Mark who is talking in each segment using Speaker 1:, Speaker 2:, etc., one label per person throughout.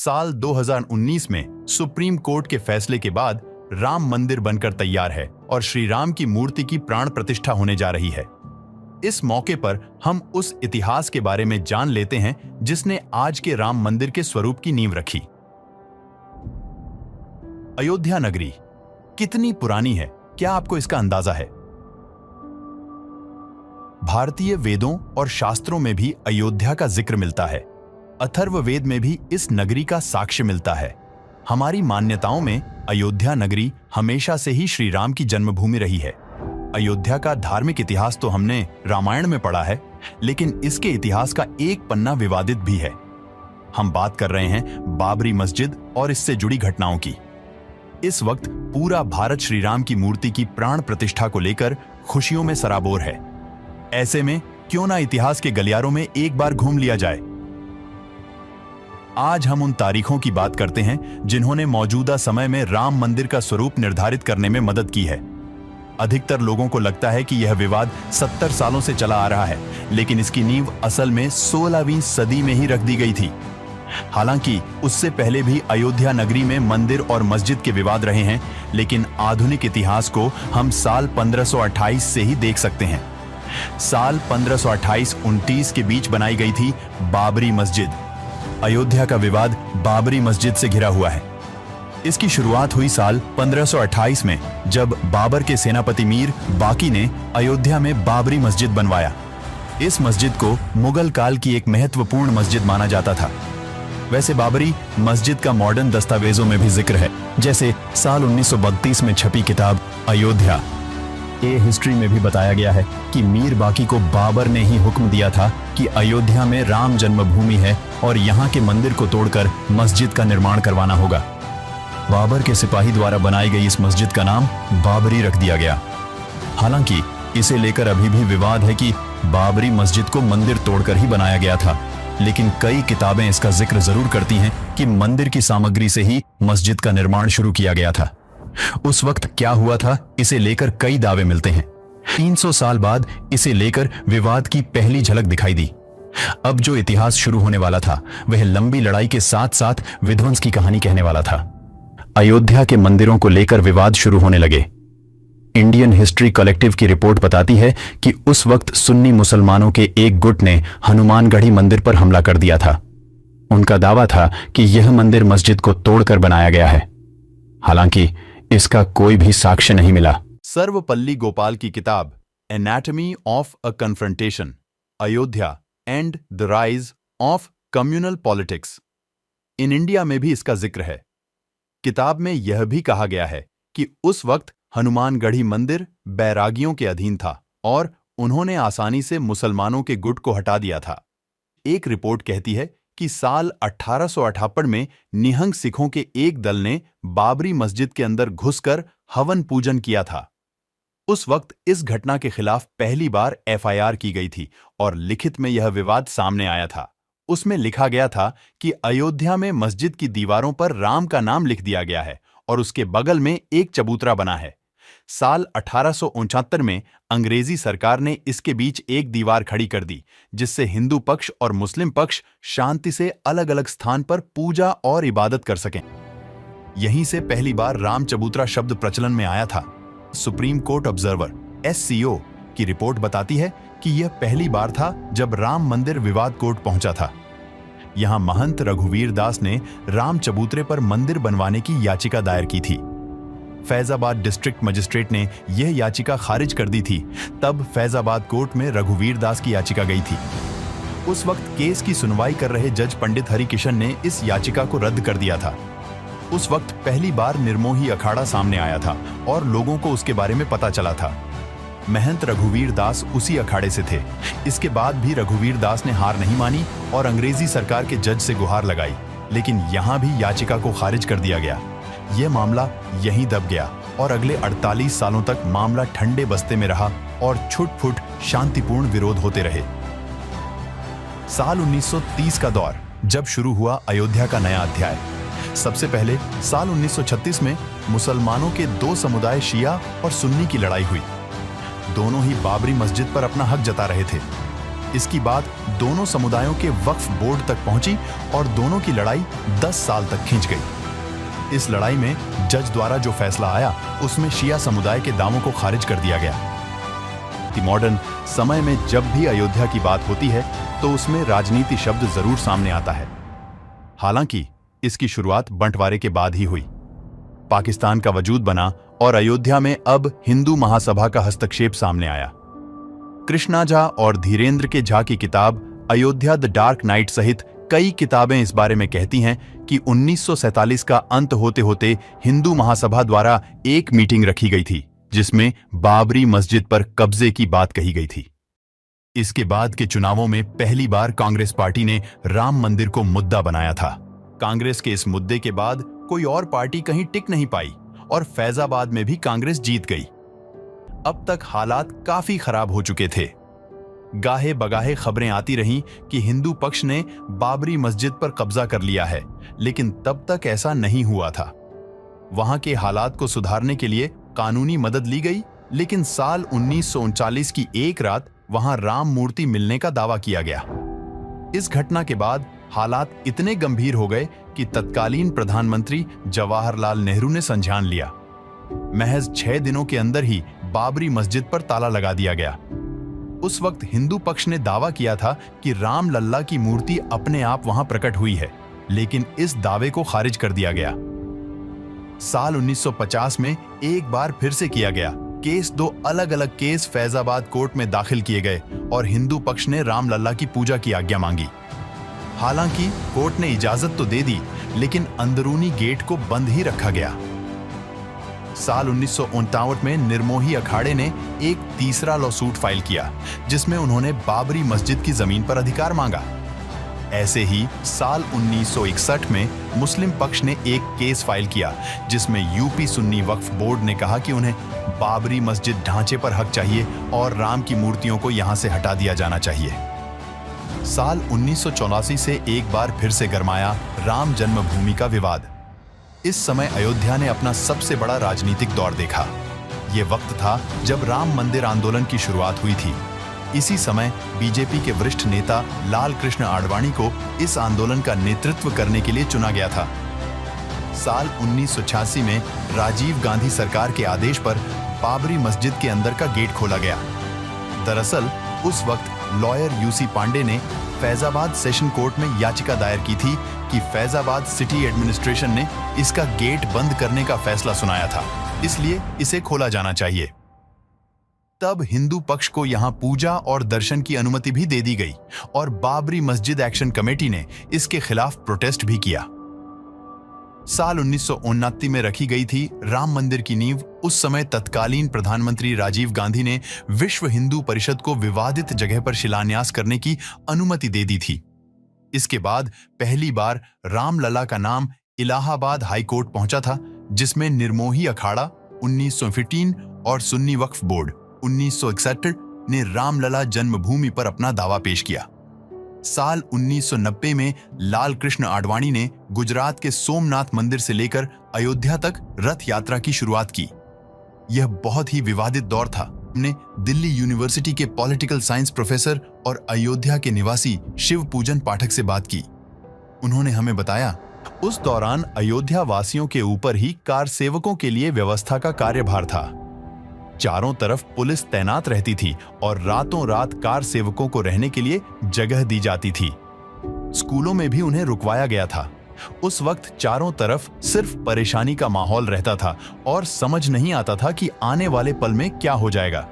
Speaker 1: साल 2019 में supreme court के फैसले के बाद राम मंदिर बनकर तैयार है और श्री राम की मूर्ति की प्राण प्रतिष्ठा होने जा रही है। इस मौके पर हम उस इतिहास के बारे में जान लेते हैं जिसने आज के राम मंदिर के स्वरूप की नींव रखी। अयोध्या नगरी कितनी पुरानी है, क्या आपको इसका अंदाजा है? भारतीय वेदों और शास्त्रों में भी अयोध्या का जिक्र मिलता है। अथर्ववेद में भी इस नगरी का साक्ष्य मिलता है। हमारी मान्यताओं में अयोध्या नगरी हमेशा से ही श्री राम की जन्मभूमि रही है। अयोध्या का धार्मिक इतिहास तो हमने रामायण में पढ़ा है, लेकिन इसके इतिहास का एक पन्ना विवादित भी है। हम बात कर रहे हैं बाबरी मस्जिद और इससे जुड़ी घटनाओं की। इस वक्त पूरा भारत श्री राम की मूर्ति की प्राण प्रतिष्ठा को लेकर खुशियों में सराबोर है। ऐसे में क्यों ना इतिहास के गलियारों में एक बार घूम लिया जाए। आज हम उन तारीखों की बात करते हैं जिन्होंने मौजूदा समय में राम मंदिर का स्वरूप निर्धारित करने में मदद की है। अधिकतर लोगों को लगता है कि यह विवाद 70 सालों से चला आ रहा है, लेकिन इसकी नींव असल में 16वीं सदी में ही रख दी गई थी। हालांकि उससे पहले भी अयोध्या नगरी में मंदिर और मस्जिद के विवाद रहे हैं, लेकिन आधुनिक इतिहास को हम साल 1528 से ही देख सकते हैं। साल 1528-29 के बीच बनाई गई थी बाबरी मस्जिद। अयोध्या का विवाद बाबरी मस्जिद से घिरा हुआ है। इसकी शुरुआत हुई साल 1528 में, जब बाबर के सेनापति मीर बाकी ने अयोध्या में बाबरी मस्जिद बनवाया। इस मस्जिद को मुगल काल की एक महत्वपूर्ण मस्जिद माना जाता था। वैसे बाबरी मस्जिद का मॉडर्न दस्तावेजों में भी जिक्र है, जैसे साल 1932 में छपी किताब अयोध्या ए हिस्ट्री में भी बताया गया है कि मीर बाकी को बाबर ने ही हुक्म दिया था कि अयोध्या में राम जन्मभूमि है और यहाँ के मंदिर को तोड़कर मस्जिद का निर्माण करवाना होगा। बाबर के सिपाही द्वारा बनाई गई इस मस्जिद का नाम बाबरी रख दिया गया। हालांकि इसे लेकर अभी भी विवाद है कि बाबरी मस्जिद को मंदिर तोड़कर ही बनाया गया था, लेकिन कई किताबें इसका जिक्र जरूर करती हैं कि मंदिर की सामग्री से ही मस्जिद का निर्माण शुरू किया गया था। उस वक्त क्या हुआ था, इसे लेकर कई दावे मिलते हैं। 300 साल बाद इसे लेकर विवाद की पहली झलक दिखाई दी। अब जो इतिहास शुरू होने वाला था, वह लंबी लड़ाई के साथ साथ विध्वंस की कहानी कहने वाला था। अयोध्या के मंदिरों को लेकर विवाद शुरू होने लगे। इंडियन हिस्ट्री कलेक्टिव की रिपोर्ट बताती है कि उस वक्त सुन्नी मुसलमानों के एक गुट ने हनुमानगढ़ी मंदिर पर हमला कर दिया था। उनका दावा था कि यह मंदिर मस्जिद को तोड़कर बनाया गया है। हालांकि इसका कोई भी साक्ष्य नहीं मिला। सर्वपल्ली गोपाल की किताब anatomy of a confrontation, Ayodhya and the rise of communal politics in India में भी इसका जिक्र है। किताब में यह भी कहा गया है कि उस वक्त हनुमानगढ़ी मंदिर बैरागियों के अधीन था और उन्होंने आसानी से मुसलमानों के गुट को हटा दिया था। एक रिपोर्ट कहती है कि साल 1858 में निहंग सिखों के एक दल ने बाबरी मस्जिद के अंदर घुसकर हवन पूजन किया था। उस वक्त इस घटना के खिलाफ पहली बार एफआईआर की गई थी और लिखित में यह विवाद सामने आया था। उसमें लिखा गया था कि अयोध्या में मस्जिद की दीवारों पर राम का नाम लिख दिया गया है और उसके बगल में एक चबूतरा बना है। साल 1869 में अंग्रेजी सरकार ने इसके बीच एक दीवार खड़ी कर दी, जिससे हिंदू पक्ष और मुस्लिम पक्ष शांति से अलग अलग स्थान पर पूजा और इबादत कर सकें। यहीं से पहली बार राम चबूतरा शब्द प्रचलन में आया था। सुप्रीम कोर्ट ऑब्जर्वर SCO की रिपोर्ट बताती है कि यह पहली बार था जब राम मंदिर विवाद कोर्ट पहुंचा था। यहां महंत रघुवीर दास ने राम चबूतरे पर मंदिर बनवाने की याचिका दायर की थी। फैजाबाद डिस्ट्रिक्ट मजिस्ट्रेट ने यह याचिका खारिज कर दी थी। तब फैजाबाद कोर्ट में रघुवीर दास की याचिका गई थी। उस वक्त केस की सुनवाई कर रहे जज पंडित हरिकिशन ने इस याचिका को रद्द कर दिया था। उस वक्त पहली बार निर्मोही अखाड़ा सामने आया था और लोगों को उसके बारे में पता चला था। महंत रघुवीर दास उसी अखाड़े से थे। इसके बाद भी रघुवीर दास ने हार नहीं मानी और अंग्रेजी सरकार के जज से गुहार लगाई, लेकिन यहां भी याचिका को खारिज कर दिया गया। यह मामला यहीं दब गया और अगले 48 सालों तक मामला ठंडे बस्ते में रहा और छुट-फुट शांतिपूर्ण विरोध होते रहे। साल 1930 का दौर जब शुरू हुआ अयोध्या का नया अध्याय। सबसे पहले साल 1936 में मुसलमानों के दो समुदाय शिया और सुन्नी की लड़ाई हुई। दोनों ही बाबरी मस्जिद पर अपना हक जता रहे थे। इसकी बात दोनों समुदायों के वक्फ बोर्ड तक पहुंची और दोनों की लड़ाई 10 साल तक खिंच गई। इस लड़ाई में जज द्वारा जो फैसला आया उसमें शिया समुदाय के दावों को खारिज कर दिया गया। मॉडर्न समय में जब भी अयोध्या की बात होती है तो उसमें राजनीति शब्द जरूर सामने आता है। हालांकि इसकी शुरुआत बंटवारे के बाद ही हुई। पाकिस्तान का वजूद बना और अयोध्या में अब हिंदू महासभा का हस्तक्षेप सामने आया। कृष्णा झा और धीरेन्द्र के झा की किताब अयोध्या द डार्क नाइट सहित कई किताबें इस बारे में कहती हैं कि 1947 का अंत होते होते हिंदू महासभा द्वारा एक मीटिंग रखी गई थी जिसमें बाबरी मस्जिद पर कब्जे की बात कही गई थी। इसके बाद के चुनावों में पहली बार कांग्रेस पार्टी ने राम मंदिर को मुद्दा बनाया था। कांग्रेस के इस मुद्दे के बाद कोई और पार्टी कहीं टिक नहीं पाई और फैजाबाद में भी कांग्रेस जीत गई। अब तक हालात काफी खराब हो चुके थे। गाहे बगाहे खबरें आती रहीं कि हिंदू पक्ष ने बाबरी मस्जिद पर कब्जा कर लिया है, लेकिन तब तक ऐसा नहीं हुआ था। वहां के हालात को सुधारने के लिए कानूनी मदद ली गई, लेकिन साल 1939 की एक रात वहां राम मूर्ति मिलने का दावा किया गया। इस घटना के बाद हालात इतने गंभीर हो गए कि तत्कालीन प्रधानमंत्री जवाहरलाल नेहरू ने संज्ञान लिया। महज 6 दिनों के अंदर ही बाबरी मस्जिद पर ताला लगा दिया गया। उस वक्त हिंदू पक्ष ने दावा किया था कि राम लल्ला की मूर्ति अपने आप वहां प्रकट हुई है, लेकिन इस दावे को खारिज कर दिया गया। साल 1950 में एक बार फिर से किया गया केस। 2 अलग अलग केस फैजाबाद कोर्ट में दाखिल किए गए और हिंदू पक्ष ने राम लल्ला की पूजा की आज्ञा मांगी। हालांकि कोर्ट ने इजाजत तो दे दी, लेकिन अंदरूनी गेट को बंद ही रखा गया। साल 1959 में निर्मोही अखाड़े ने एक तीसरा लॉसूट फाइल किया, जिसमें उन्होंने बाबरी मस्जिद की जमीन पर अधिकार मांगा। ऐसे ही साल 1961 में मुस्लिम पक्ष ने एक केस फाइल किया, जिसमें यूपी सुन्नी वक्फ बोर्ड ने कहा कि उन्हें बाबरी मस्जिद ढांचे पर हक चाहिए और राम की मूर्तियों को यहां से हटा दिया जाना चाहिए। साल 1984 से एक बार फिर से गरमाया राम जन्मभूमि का विवाद। इस समय अयोध्या ने अपना सबसे बड़ा राजनीतिक दौर देखा। यह वक्त था जब राम मंदिर आंदोलन की शुरुआत हुई थी। इसी समय बीजेपी के वरिष्ठ नेता लाल कृष्ण आडवाणी को इस आंदोलन का नेतृत्व करने के लिए चुना गया था। साल 1986 में राजीव गांधी सरकार के आदेश पर बाबरी मस्जिद के अंदर का गेट खोला गया। दरअसल उस वक्त लॉयर यूसी पांडे ने फैजाबाद सेशन कोर्ट में याचिका दायर की थी कि फैजाबाद सिटी एडमिनिस्ट्रेशन ने इसका गेट बंद करने का फैसला सुनाया था, इसलिए इसे खोला जाना चाहिए। तब हिंदू पक्ष को यहां पूजा और दर्शन की अनुमति भी दे दी गई और बाबरी मस्जिद एक्शन कमेटी ने इसके खिलाफ प्रोटेस्ट भी किया। साल 1969 में रखी गई थी राम मंदिर की नींव। उस समय तत्कालीन प्रधानमंत्री राजीव गांधी ने विश्व हिंदू परिषद को विवादित जगह पर शिलान्यास करने की अनुमति दे दी थी। इसके बाद पहली बार रामलला का नाम इलाहाबाद हाई कोर्ट पहुंचा था, जिसमें निर्मोही अखाड़ा 1915 और सुन्नी वक्फ बोर्ड 1961 ने रामलला जन्मभूमि पर अपना दावा पेश किया। साल 1990 में लाल कृष्ण आडवाणी ने गुजरात के सोमनाथ मंदिर से लेकर अयोध्या तक रथ यात्रा की शुरुआत की। यह बहुत ही विवादित दौर था। हमने दिल्ली यूनिवर्सिटी के पॉलिटिकल साइंस प्रोफेसर और अयोध्या के निवासी शिव पूजन पाठक से बात की। उन्होंने हमें बताया, उस दौरान अयोध्या वासियों के ऊपर ही कार सेवकों के लिए व्यवस्था का कार्यभार था। चारों तरफ पुलिस तैनात रहती थी और रातों रात कार सेवकों को रहने के लिए जगह दी जाती थी। स्कूलों में भी उन्हें रुकवाया गया था। उस वक्त चारों तरफ सिर्फ परेशानी का माहौल रहता था और समझ नहीं आता था कि आने वाले पल में क्या हो जाएगा।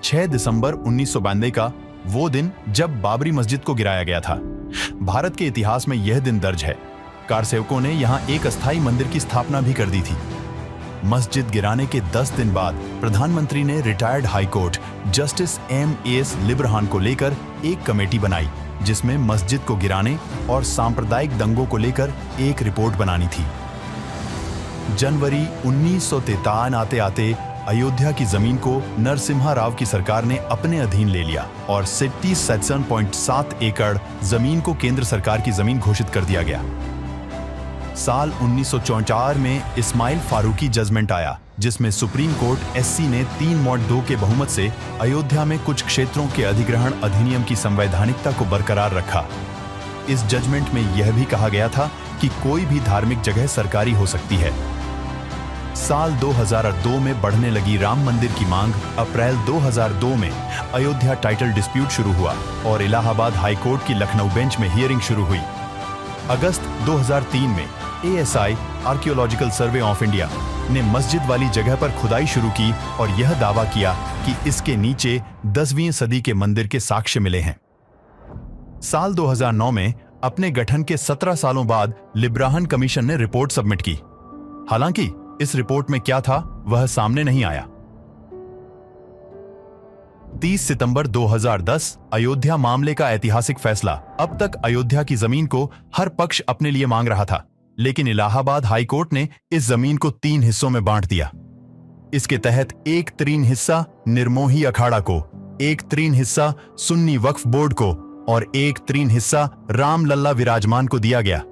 Speaker 1: 6 दिसंबर 1992 का वो दिन जब बाबरी मस्जिद को गिराया गया था। भारत के इतिहास में यह दिन दर्ज है। कार सेवकों ने यहां एक अस्थायी मंदिर की स्थापना भी कर दी थी। मस्जिद गिराने के 10 दिन बाद प्रधानमंत्री ने retired high court justice M.A.S. लिब्रहान को लेकर एक कमेटी बनाई, जिसमें मस्जिद को गिराने और सांप्रदायिक दंगों को लेकर एक रिपोर्ट बनानी थी। जनवरी 1953 आते आते अयोध्या की जमीन को नरसिम्हा राव की सरकार ने अपने अधीन ले लिया और 67.7 एकड़ जमीन को केंद्र सरकार की जमीन घोषित कर दिया गया। साल 1964 में इस्माइल फारूकी जजमेंट आया, जिसमें सुप्रीम कोर्ट एससी ने 3-2 के बहुमत से अयोध्या में कुछ क्षेत्रों के अधिग्रहण अधिनियम की संवैधानिकता को बरकरार रखा। इस जजमेंट में यह भी कहा गया था कि कोई भी धार्मिक जगह सरकारी हो सकती है। साल 2002 में बढ़ने लगी राम मंदिर की मांग। अप्रैल 2002 में अयोध्या टाइटल डिस्प्यूट शुरू हुआ और इलाहाबाद हाई कोर्ट की लखनऊ बेंच में हियरिंग शुरू हुई। अगस्त 2003 में ASI archaeological survey of India ने मस्जिद वाली जगह पर खुदाई शुरू की और यह दावा किया कि इसके नीचे 10वीं सदी के मंदिर के साक्ष्य मिले हैं। साल 2009 में अपने गठन के 17 सालों बाद लिब्राहन कमीशन ने रिपोर्ट सबमिट की। हालांकि इस रिपोर्ट में क्या था वह सामने नहीं आया। 30 सितंबर 2010 अयोध्या मामले का ऐतिहासिक फैसला। अब तक अयोध्या की जमीन को हर पक्ष अपने लिए मांग रहा था, लेकिन इलाहाबाद हाई कोर्ट ने इस जमीन को 3 हिस्सों में बांट दिया। इसके तहत 1/3 हिस्सा निर्मोही अखाड़ा को, 1/3 हिस्सा सुन्नी वक्फ बोर्ड को और 1/3 हिस्सा रामलल्ला विराजमान को दिया गया।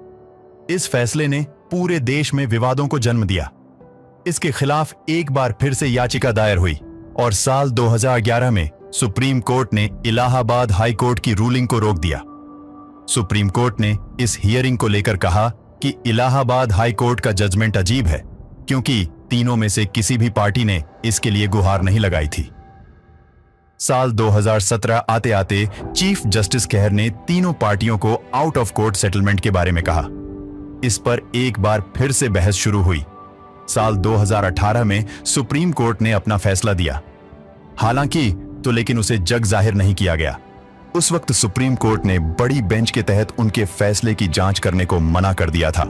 Speaker 1: इस फैसले ने पूरे देश में विवादों को जन्म दिया। इसके खिलाफ एक बार फिर से याचिका दायर हुई और साल 2011 में सुप्रीम कोर्ट ने इलाहाबाद हाई कोर्ट की रूलिंग को रोक दिया। सुप्रीम कोर्ट ने इस हियरिंग को लेकर कहा कि इलाहाबाद हाई कोर्ट का जजमेंट अजीब है, क्योंकि तीनों में से किसी भी पार्टी ने इसके लिए गुहार नहीं लगाई थी। साल 2017 आते आते चीफ जस्टिस खेहर ने तीनों पार्टियों को आउट ऑफ कोर्ट सेटलमेंट के बारे में कहा। इस पर एक बार फिर से बहस शुरू हुई। साल 2018 में सुप्रीम कोर्ट ने अपना फैसला दिया। हालांकि लेकिन उसे जग जाहिर नहीं किया गया। उस वक्त सुप्रीम कोर्ट ने बड़ी बेंच के तहत उनके फैसले की जांच करने को मना कर दिया था।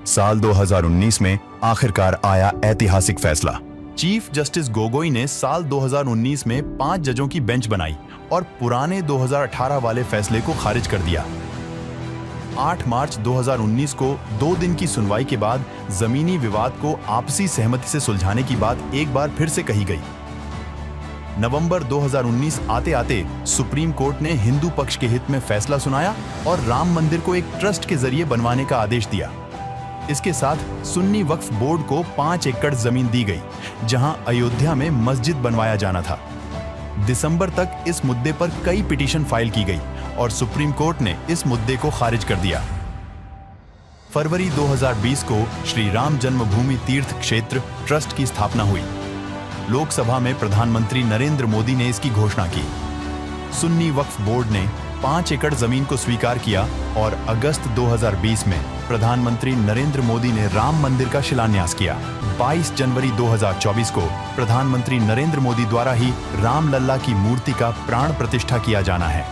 Speaker 1: साल 2019 में आखिरकार आया ऐतिहासिक फैसला। चीफ जस्टिस गोगोई ने साल 2019 में 5 जजों की बेंच बनाई और पुराने 2018 वाले फैसले को खारिज कर दिया। 8 मार्च 2019 को 2 दिन की सुनवाई के बाद जमीनी विवाद को आपसी सहमति से सुलझाने की बात एक बार फिर से कही गई। नवंबर 2019 आते आते सुप्रीम कोर्ट ने हिंदू पक्ष के हित में फैसला सुनाया और राम मंदिर को एक ट्रस्ट के जरिए बनवाने का आदेश दिया। इसके साथ सुन्नी वक्फ बोर्ड को 5 एकड़ जमीन दी गई, जहां अयोध्या में मस्जिद बनवाया जाना था। दिसंबर तक इस मुद्दे पर कई पिटीशन फाइल की गई और सुप्रीम कोर्ट ने इस मुद्दे को खारिज कर दिया। फरवरी 2020 को श्री राम जन्मभूमि तीर्थ क्षेत्र ट्रस्ट की स्थापना हुई। लोकसभा में प्रधानमंत्री नरेंद्र मोदी ने इसकी घोषणा की। सुन्नी वक्फ बोर्ड ने 5 एकड़ जमीन को स्वीकार किया और अगस्त 2020 में प्रधानमंत्री नरेंद्र मोदी ने राम मंदिर का शिलान्यास किया। 22 जनवरी 2024 को प्रधानमंत्री नरेंद्र मोदी द्वारा ही रामलल्ला की मूर्ति का प्राण प्रतिष्ठा किया जाना है।